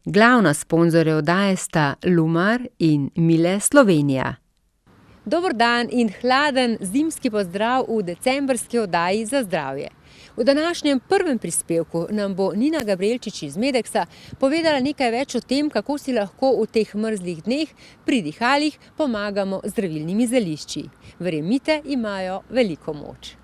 Glavna sponzorja oddaje sta Lumar in Mile Slovenija. Dober dan in hladen zimski pozdrav v decembrski oddaji Za zdravje. V današnjem prvem prispevku nam bo Nina Gabrielčič iz Medeksa povedala nekaj več o tem, kako si lahko v teh mrzlih dneh pri dihalih pomagamo z zdravilnimi zelišči. Verjemite, imajo veliko moč.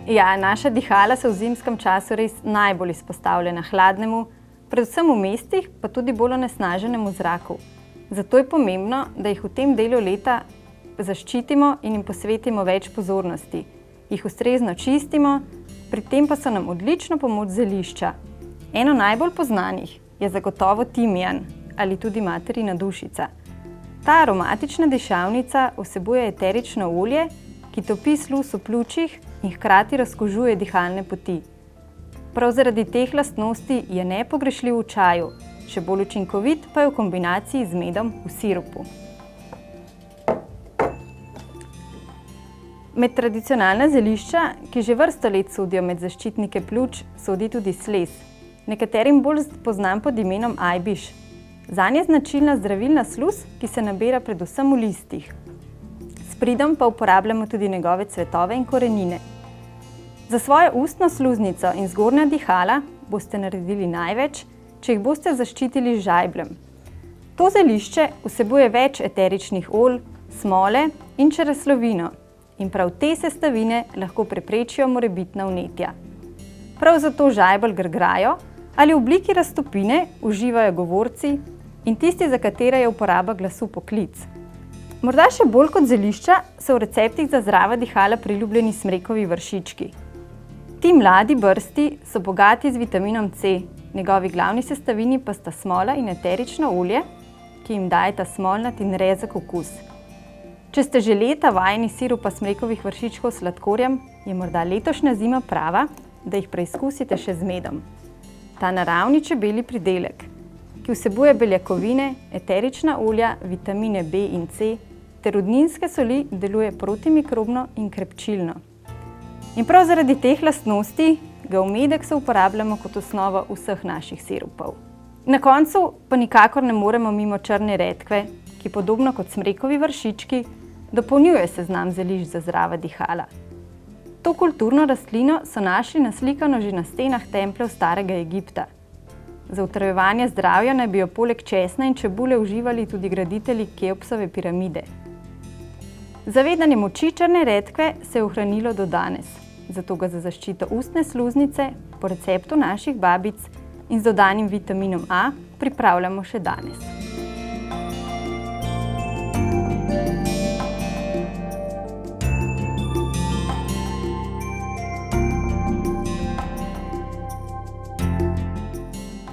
Ja, naša dihala so v zimskem času res najbolj izpostavljena hladnemu, predvsem v mestih, pa tudi bolj onesnaženemu zraku. Zato je pomembno, da jih v tem delu leta zaščitimo in jim posvetimo več pozornosti. Jih ustrezno čistimo, pri tem pa so nam odlično pomoč zelišča. Eno najbolj poznanih je zagotovo timijan ali tudi materina dušica. Ta aromatična dišavnica vsebuje eterično olje, ki topi sluz v pljučih in hkrati razkužuje dihalne poti. Prav zaradi teh lastnosti je nepogrešljiv v čaju, še bolj učinkovit pa je v kombinaciji z medom v sirupu. Med tradicionalna zelišča, ki že vrsto let sodijo med zaščitnike pljuč, sodi tudi sles. Nekaterim bolj poznan pod imenom ajbiš. Zanj je značilna zdravilna sluz, ki se nabira predvsem v listih. S pridom pa uporabljamo tudi njegove cvetove in korenine. Za svojo ustno sluznico in zgornja dihala boste naredili največ, če jih boste zaščitili z žajbljem. To zelišče vsebuje več eteričnih olj, smole in čreslovino in prav te sestavine lahko preprečijo morebitna vnetja. Prav zato žajbelj grgrajo ali v obliki raztopine uživajo govorci in tisti, za katere je uporaba glasu poklic. Morda še bolj kot zelišča so v receptih za zdrava dihala priljubljeni smrekovi vršički. Ti mladi brsti so bogati z vitaminom C, njegovi glavni sestavini pa sta smola in eterično olje, ki jim dajeta smolnat in rezek okus. Če ste že leta vajeni sirupa smrekovih vršičkov s sladkorjem, je morda letošnja zima prava, da jih preizkusite še z medom. Ta naravni čebelji pridelek, ki vsebuje beljakovine, eterična olja, vitamine B in C ter rudninske soli, deluje protimikrobno in krepčilno. In prav zaradi teh lastnosti ga v Medeksu uporabljamo kot osnovo vseh naših sirupov. Na koncu pa nikakor ne moremo mimo črne redkve, ki podobno kot smrekovi vršički dopolnjuje seznam zelišč za zdrava dihala. To kulturno rastlino so našli naslikano že na stenah templjev starega Egipta. Za utrjevanje zdravja naj bi jo poleg česna in čebule uživali tudi graditelji Keopsove piramide. Zavedanje moči črne redkve se je ohranilo do danes, zato ga za zaščito ustne sluznice po receptu naših babic in z dodanim vitaminom A pripravljamo še danes.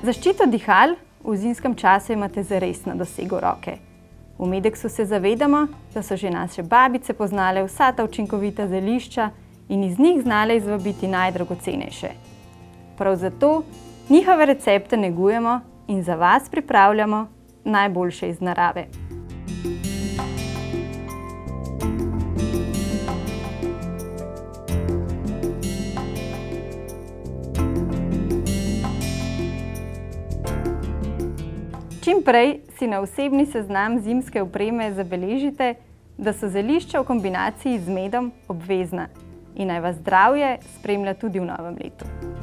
Zaščito dihal v zimskem času imate zares na dosegu roke. V Medeksu se zavedamo, da so že naše babice poznale vsa ta učinkovita zelišča in iz njih znale izvabiti najdragocenejše. Prav zato njihove recepte negujemo in za vas pripravljamo najboljše iz narave. Čim prej si na osebni seznam zimske opreme zabeležite, da so zelišča v kombinaciji z medom obvezna in naj vas zdravje spremlja tudi v novem letu.